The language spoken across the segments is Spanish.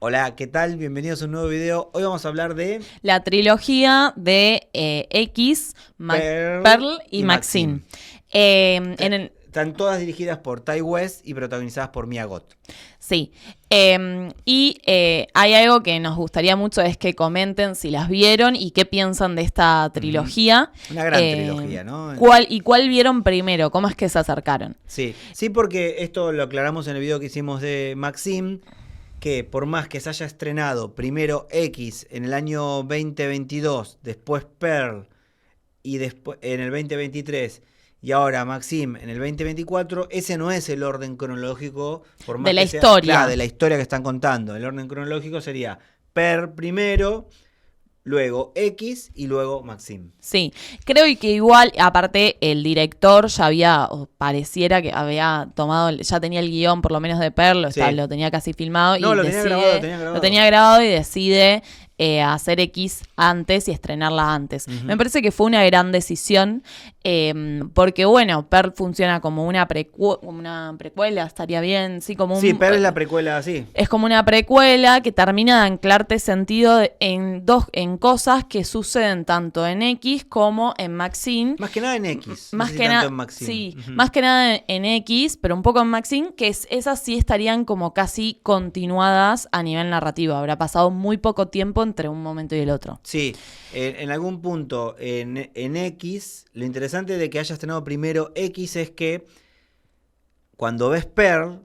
Hola, ¿qué tal? Bienvenidos a un nuevo video. Hoy vamos a hablar de La trilogía de X, Pearl Pearl y y Maxine. Maxim. Están todas dirigidas por Ty West y protagonizadas por Mia Goth. Sí. Hay algo que nos gustaría mucho, es que comenten si las vieron y qué piensan de esta trilogía. Una gran trilogía, ¿no? ¿Cuál vieron primero? ¿Cómo es que se acercaron? Sí, porque esto lo aclaramos en el video que hicimos de Maxim, que por más que se haya estrenado primero X en el año 2022, después Pearl y después en el 2023 y ahora Maxim en el 2024, ese no es el orden cronológico por más de la que sea, historia. claro, de la historia que están contando. El orden cronológico sería Pearl primero, luego X y luego Maxim. Sí, creo que igual, aparte, el director ya había, o pareciera que había tomado, ya tenía el guión por lo menos de Pearl, Sí. lo tenía casi filmado. No, y lo decide, tenía grabado. Lo tenía grabado y decide hacer X antes y estrenarla antes. Me parece que fue una gran decisión, porque bueno, Pearl funciona como una precuela, estaría bien, sí, como Sí, Pearl es la precuela, sí. es como una precuela que termina de anclarte sentido en cosas que suceden tanto en X como en Maxine. Más que nada en X. Más no que tanto nada, en Maxim. sí, más que nada en X, pero un poco en Maxine, que esas sí estarían como casi continuadas a nivel narrativo. Habrá pasado muy poco tiempo entre un momento y el otro. Sí, en algún punto en X, lo interesante de que hayas estrenado primero X es que cuando ves Pearl,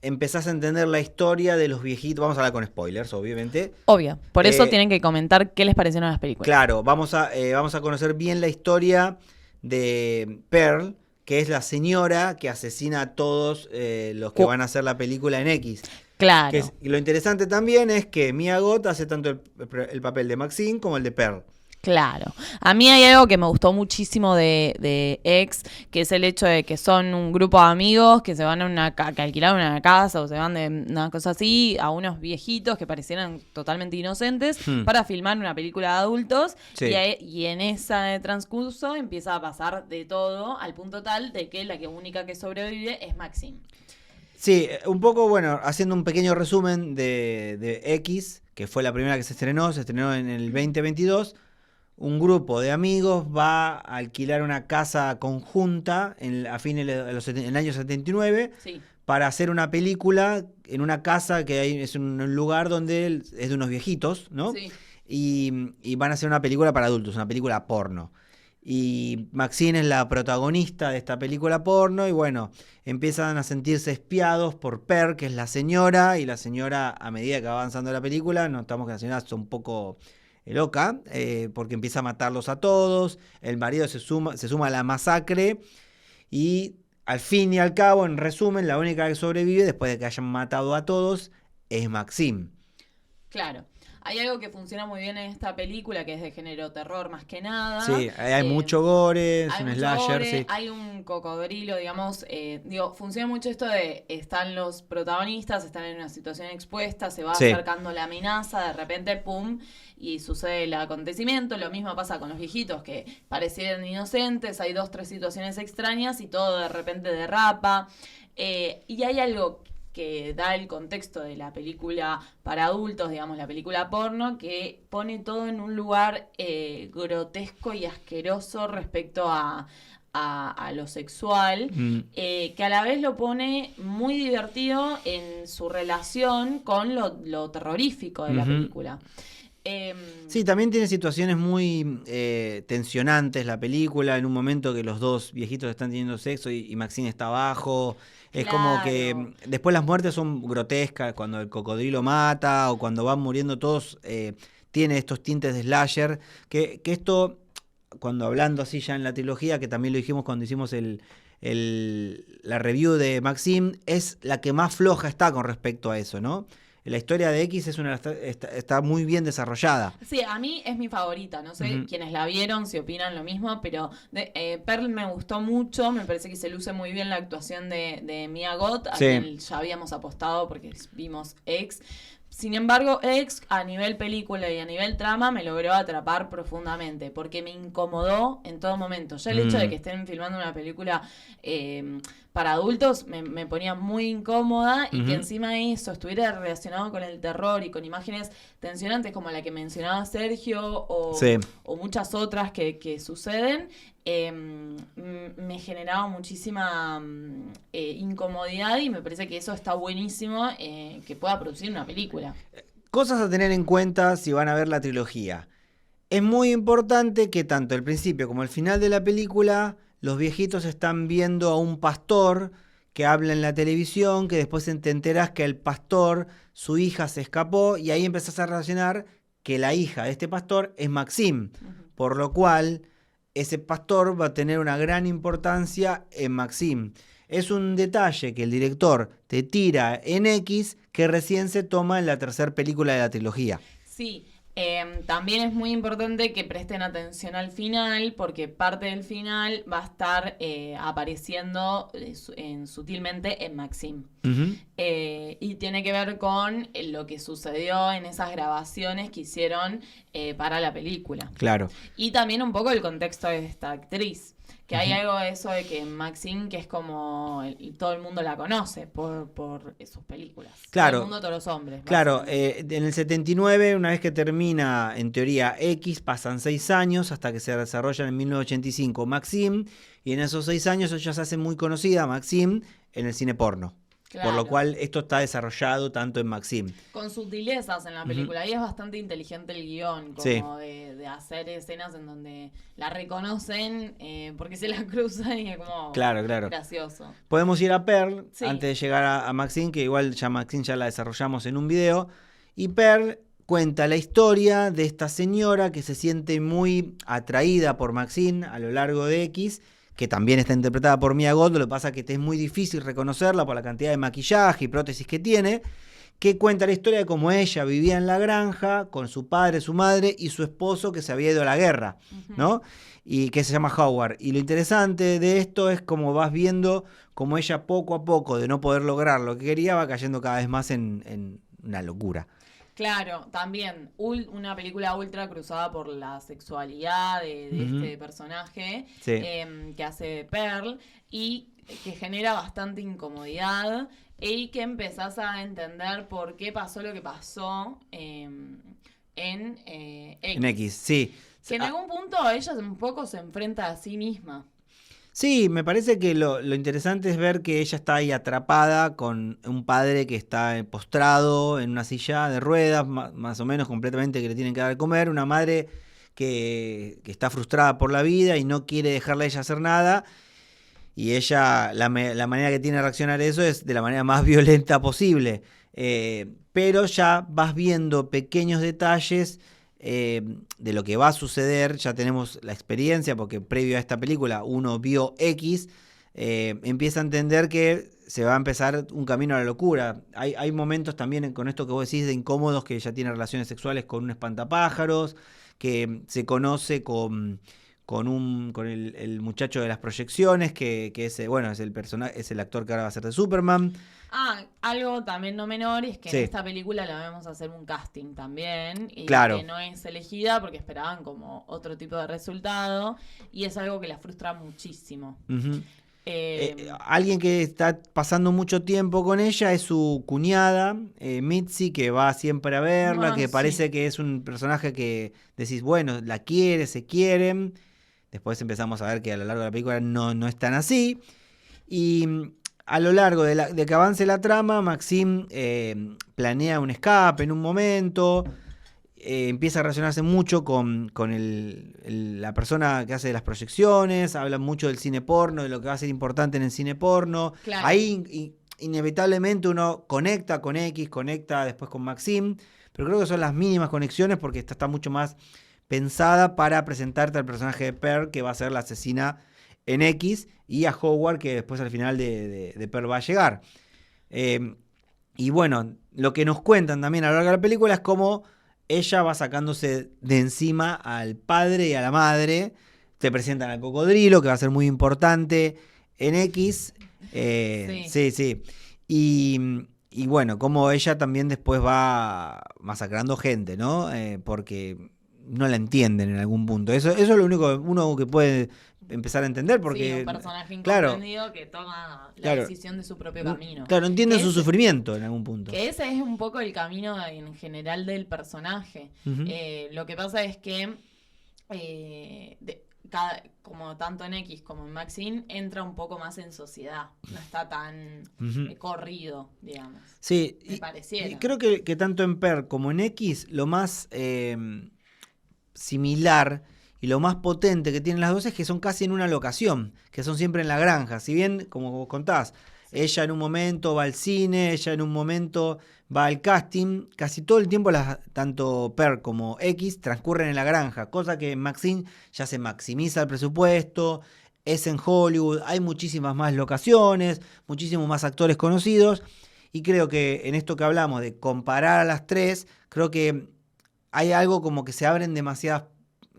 empezás a entender la historia de los viejitos. Vamos a hablar con spoilers, obviamente. Obvio, por eso tienen que comentar qué les parecieron las películas. Claro, vamos a conocer bien la historia de Pearl, que es la señora que asesina a todos los que van a hacer la película en X. Claro. Y lo interesante también es que Mia Goth hace tanto el papel de Maxine como el de Pearl. Claro. A mí hay algo que me gustó muchísimo de X, que es el hecho de que son un grupo de amigos que se van a que alquilaron una casa o se van de una cosa así a unos viejitos que parecieran totalmente inocentes para filmar una película de adultos. Sí. Y en ese transcurso empieza a pasar de todo al punto tal de que la única que sobrevive es Maxine. Sí, un poco, bueno, haciendo un pequeño resumen de X, que fue la primera que se estrenó en el 2022. Un grupo de amigos va a alquilar una casa conjunta en el año 79, Sí. para hacer una película en una casa que es un lugar donde es de unos viejitos, ¿no? Sí. Y van a hacer una película para adultos, una película porno. Y Maxine es la protagonista de esta película porno y bueno, empiezan a sentirse espiados por Pearl, que es la señora, y la señora, a medida que va avanzando la película, notamos que la señora está un poco loca, porque empieza a matarlos a todos, el marido se suma a la masacre y al fin y al cabo, en resumen, la única que sobrevive después de que hayan matado a todos es Maxine. Claro. Hay algo que funciona muy bien en esta película, que es de género terror más que nada. Sí, hay mucho gore, es un slasher. Sí. Hay un cocodrilo, digamos. Funciona mucho esto de están los protagonistas, están en una situación expuesta, se va acercando la amenaza, de repente, pum, y sucede el acontecimiento. Lo mismo pasa con los viejitos, que parecieran inocentes, hay 2-3 situaciones extrañas y todo de repente derrapa. Y hay algo que da el contexto de la película para adultos, digamos, la película porno, que pone todo en un lugar grotesco y asqueroso respecto a lo sexual, que a la vez lo pone muy divertido en su relación con lo terrorífico de la película. Sí, también tiene situaciones muy tensionantes la película, en un momento que los dos viejitos están teniendo sexo y Maxine está abajo. Es como que después las muertes son grotescas, cuando el cocodrilo mata o cuando van muriendo todos, tiene estos tintes de slasher, que esto, cuando hablando así ya en la trilogía, que también lo dijimos cuando hicimos la review de Maxim, es la que más floja está con respecto a eso, ¿no? La historia de X está muy bien desarrollada. Sí, a mí es mi favorita. No sé quienes la vieron, si opinan lo mismo, pero Pearl me gustó mucho. Me parece que se luce muy bien la actuación de Mia Goth, a quien ya habíamos apostado porque vimos X. Sin embargo, X, a nivel película y a nivel trama, me logró atrapar profundamente, porque me incomodó en todo momento. Ya el hecho de que estén filmando una película para adultos me ponía muy incómoda, y que encima de eso estuviera relacionado con el terror y con imágenes tensionantes como la que mencionaba Sergio o muchas otras que suceden. Me generaba muchísima incomodidad, y me parece que eso está buenísimo, que pueda producir una película. Cosas a tener en cuenta si van a ver la trilogía. Es muy importante que tanto el principio como el final de la película, los viejitos están viendo a un pastor que habla en la televisión, que después te enterás que el pastor, su hija se escapó, y ahí empezás a relacionar que la hija de este pastor es Maxine, por lo cual ese pastor va a tener una gran importancia en Maxine. Es un detalle que el director te tira en X, que recién se toma en la tercera película de la trilogía. Sí, también es muy importante que presten atención al final, porque parte del final va a estar apareciendo sutilmente en Maxine. Y tiene que ver con lo que sucedió en esas grabaciones que hicieron para la película. Claro. Y también un poco el contexto de esta actriz. Que hay algo de eso de que Maxine, que es como todo el mundo la conoce por sus películas. Claro. Todo el mundo, todos los hombres. Claro, en el 79, una vez que termina, en teoría, X, pasan 6 años hasta que se desarrolla en 1985 Maxine, y en esos 6 años ella se hace muy conocida, Maxine, en el cine porno. Claro. Por lo cual esto está desarrollado tanto en Maxine. Con sutilezas en la película. Y es bastante inteligente el guión, como de hacer escenas en donde la reconocen porque se la cruzan, y es como gracioso. Podemos ir a Pearl antes de llegar a Maxine, que igual ya Maxine ya la desarrollamos en un video. Y Pearl cuenta la historia de esta señora que se siente muy atraída por Maxine a lo largo de X, que también está interpretada por Mia Goth. Lo que pasa es que es muy difícil reconocerla por la cantidad de maquillaje y prótesis que tiene, que cuenta la historia de cómo ella vivía en la granja con su padre, su madre y su esposo, que se había ido a la guerra, ¿no? Y que se llama Howard. Y lo interesante de esto es cómo vas viendo cómo ella poco a poco, de no poder lograr lo que quería, va cayendo cada vez más en una locura. Claro, también una película ultra cruzada por la sexualidad de este personaje que hace Pearl, y que genera bastante incomodidad, y que empezás a entender por qué pasó lo que pasó en X. En X, sí. Que en algún punto ella un poco se enfrenta a sí misma. Sí, me parece que lo interesante es ver que ella está ahí atrapada con un padre que está postrado en una silla de ruedas, más o menos completamente, que le tienen que dar de comer, una madre que está frustrada por la vida y no quiere dejarla a ella hacer nada, y ella, la manera que tiene de reaccionar a eso es de la manera más violenta posible, pero ya vas viendo pequeños detalles de lo que va a suceder. Ya tenemos la experiencia, porque previo a esta película uno vio X, empieza a entender que se va a empezar un camino a la locura. Hay momentos también con esto que vos decís de incómodos, que ella tiene relaciones sexuales con un espantapájaros, que se conoce con el muchacho de las proyecciones, que es el personaje, es el actor que ahora va a ser de Superman. Algo también no menor es que en esta película la vemos hacer un casting también, y que no es elegida porque esperaban como otro tipo de resultado, y es algo que la frustra muchísimo. Alguien que está pasando mucho tiempo con ella es su cuñada, Mitzi, que va siempre a verla, que parece que es un personaje que decís, bueno, la quiere, se quieren. Después empezamos a ver que a lo largo de la película no es tan así. Y a lo largo de que avance la trama, Maxine planea un escape en un momento. Empieza a relacionarse mucho con la persona que hace las proyecciones. Habla mucho del cine porno, de lo que va a ser importante en el cine porno. Claro. Ahí inevitablemente uno conecta con X, conecta después con Maxine. Pero creo que son las mínimas conexiones, porque esta está mucho más pensada para presentarte al personaje de Pearl, que va a ser la asesina en X, y a Howard, que después al final de Pearl va a llegar. Y bueno, lo que nos cuentan también a lo largo de la película es cómo ella va sacándose de encima al padre y a la madre. Te presentan al cocodrilo, que va a ser muy importante en X. Sí. Y y bueno, como ella también después va masacrando gente, ¿no? Porque no la entienden en algún punto. Eso es lo único uno que puede empezar a entender, Sí, un porque, personaje claro, incomprendido que toma la claro, decisión de su propio camino. claro, entienden Que su es, sufrimiento en algún punto. que ese es un poco el camino en general del personaje. Ujú. Lo que pasa es que como tanto en X como en Maxine, entra un poco más en sociedad. No está tan corrido, digamos. Sí, Me pareciera. y creo que tanto en Per como en X, lo más similar y lo más potente que tienen las dos es que son casi en una locación, que son siempre en la granja. Si bien, como vos contás, ella en un momento va al cine, ella en un momento va al casting, casi todo el tiempo tanto Per como X transcurren en la granja, cosa que en Maxine ya se maximiza el presupuesto, es en Hollywood, hay muchísimas más locaciones, muchísimos más actores conocidos, y creo que en esto que hablamos de comparar a las tres, creo que hay algo como que se abren demasiadas,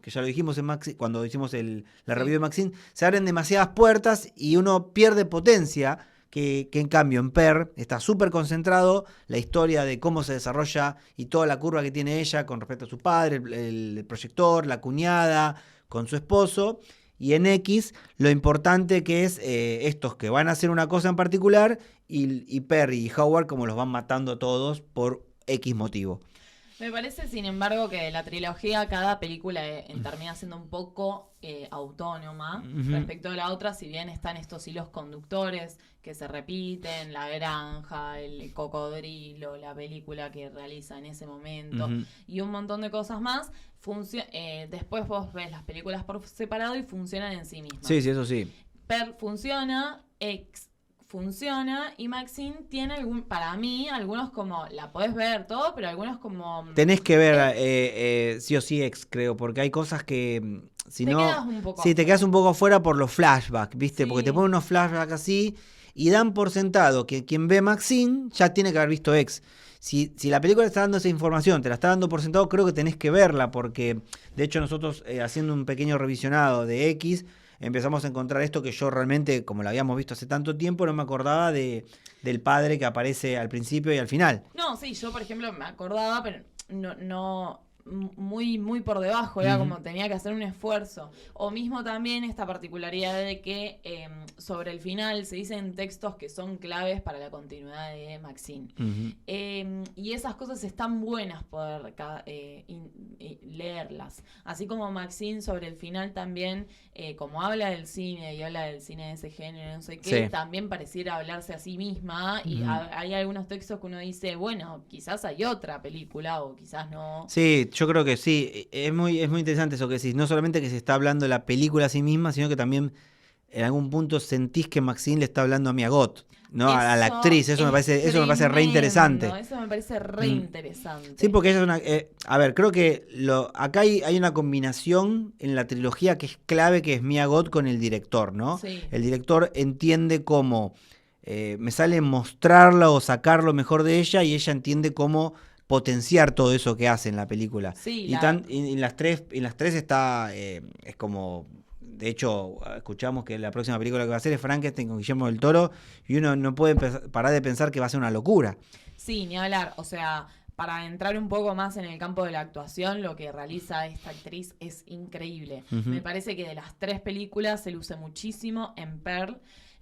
que ya lo dijimos en Maxine, cuando hicimos la review de Maxine, se abren demasiadas puertas y uno pierde potencia, que en cambio en Per está súper concentrado la historia de cómo se desarrolla y toda la curva que tiene ella con respecto a su padre, el proyector, la cuñada, con su esposo. Y en X lo importante que es estos que van a hacer una cosa en particular y Perry y Howard como los van matando todos por X motivo. Me parece, sin embargo, que la trilogía, cada película termina siendo un poco autónoma respecto a la otra, si bien están estos hilos conductores que se repiten, la granja, el cocodrilo, la película que realiza en ese momento y un montón de cosas más. Después vos ves las películas por separado y funcionan en sí mismas. Sí, eso sí. Per funciona, X funciona y Maxine tiene para mí algunos como la podés ver todo, pero algunos como tenés que ver sí o sí X, creo, porque hay cosas que si te no quedas un poco sí, te quedas un poco afuera por los flashbacks, ¿viste? Sí. Porque te ponen unos flashbacks así y dan por sentado que quien ve Maxine ya tiene que haber visto X. Si la película está dando esa información, te la está dando por sentado, creo que tenés que verla, porque de hecho nosotros haciendo un pequeño revisionado de X, empezamos a encontrar esto que yo realmente, como lo habíamos visto hace tanto tiempo, no me acordaba del padre que aparece al principio y al final. No, sí, yo por ejemplo me acordaba, pero no muy, muy por debajo, era como tenía que hacer un esfuerzo. O mismo también esta particularidad de que sobre el final se dicen textos que son claves para la continuidad de Maxine. Y esas cosas están buenas poder leerlas. Así como Maxine sobre el final también, como habla del cine y habla del cine de ese género, no sé qué, Sí. también pareciera hablarse a sí misma. Y hay algunos textos que uno dice, bueno, quizás hay otra película o quizás no. Sí, yo creo que sí. Es muy interesante eso que decís. No solamente que se está hablando de la película a sí misma, sino que también en algún punto sentís que Maxine le está hablando a Mia Goth, ¿no? A la actriz. Eso me parece re interesante. Eso me parece re interesante. Sí, porque ella es una... a ver, creo que acá hay una combinación en la trilogía que es clave, que es Mia Goth con el director, ¿no? Sí. El director entiende cómo me sale mostrarla o sacar lo mejor de ella y ella entiende cómo potenciar todo eso que hace en la película. Sí, y en las tres está, es como, de hecho, escuchamos que la próxima película que va a hacer es Frankenstein con Guillermo del Toro y uno no puede parar de pensar que va a ser una locura. Sí, ni hablar, o sea, para entrar un poco más en el campo de la actuación, lo que realiza esta actriz es increíble. Me parece que de las tres películas se luce muchísimo en Pearl.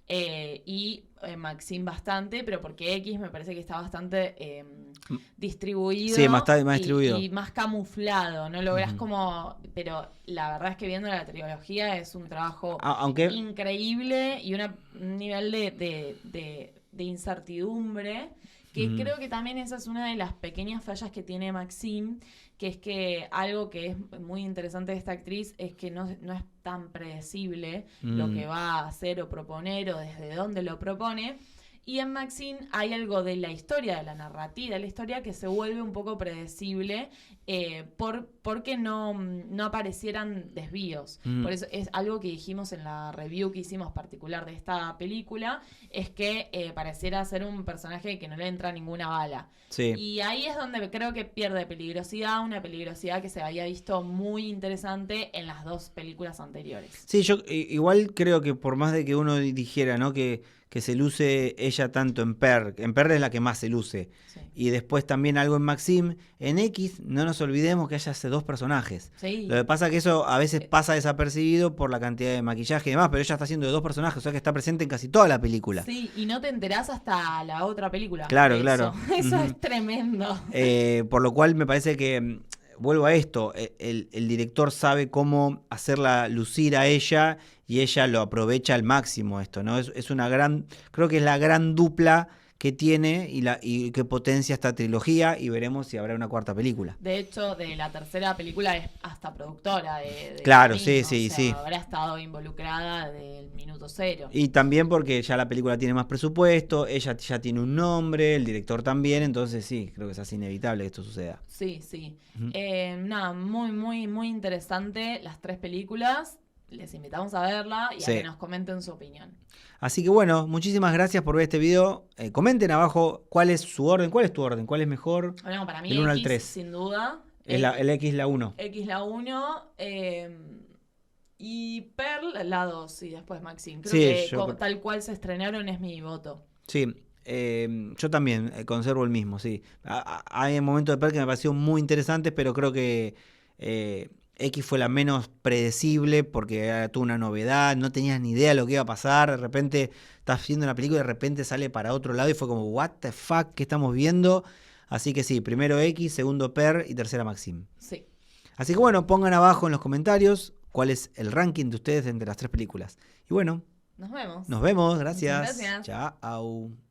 Y Maxine bastante, pero porque X me parece que está bastante distribuido. Sí, más distribuido. Y más camuflado, no lográs como... Pero la verdad es que viendo la trilogía es un trabajo increíble y un nivel de incertidumbre que creo que también esa es una de las pequeñas fallas que tiene Maxine, que es que algo que es muy interesante de esta actriz es que no es tan predecible lo que va a hacer o proponer o desde dónde lo propone. Y en Maxine hay algo de la historia, de la narrativa, de la historia que se vuelve un poco predecible porque no aparecieran desvíos. Por eso es algo que dijimos en la review que hicimos particular de esta película, es que pareciera ser un personaje que no le entra ninguna bala. Sí. Y ahí es donde creo que pierde peligrosidad, una peligrosidad que se había visto muy interesante en las dos películas anteriores. Sí, yo igual creo que por más de que uno dijera, ¿no? Que que se luce ella tanto en Per. En Per es la que más se luce. Sí. Y después también algo en Maxim. En X, no nos olvidemos que ella hace 2 personajes. Sí. Lo que pasa es que eso a veces pasa desapercibido por la cantidad de maquillaje y demás, pero ella está haciendo de 2 personajes, o sea que está presente en casi toda la película. Sí, y no te enterás hasta la otra película. Claro, claro. Eso es tremendo. Por lo cual me parece que, vuelvo a esto, el director sabe cómo hacerla lucir a ella y ella lo aprovecha al máximo esto, ¿no? Es una gran, creo que es la gran dupla que tiene y que potencia esta trilogía, y veremos si habrá una cuarta película. De hecho, de la tercera película es hasta productora de claro, mismo, sí, o sea, sí. habrá estado involucrada desde el minuto cero. Y también porque ya la película tiene más presupuesto, ella ya tiene un nombre, el director también, entonces sí, creo que es así inevitable que esto suceda. Sí, sí. Ujú. Nada, muy, muy, muy interesante las 3 películas. Les invitamos a verla y Sí. a que nos comenten su opinión. Así que bueno, muchísimas gracias por ver este video. Comenten abajo cuál es su orden, cuál es tu orden, cuál es mejor. Bueno, para mí Del 1 al X, 3. sin duda. El X la 1. X la 1. Y Pearl la 2 y después Maxine. Creo Sí, que yo- tal cual se estrenaron es mi voto. Sí, yo también conservo el mismo, sí. Hay momentos de Per que me pareció muy interesantes, pero creo que X fue la menos predecible porque tuvo una novedad, no tenías ni idea de lo que iba a pasar, de repente estás viendo una película y de repente sale para otro lado y fue como, what the fuck, ¿qué estamos viendo? Así que sí, primero X, segundo Per y tercera Maxim. Sí. Así que bueno, pongan abajo en los comentarios cuál es el ranking de ustedes entre las 3 películas. Y bueno, Nos vemos. nos vemos, gracias. Muchas gracias. Chao.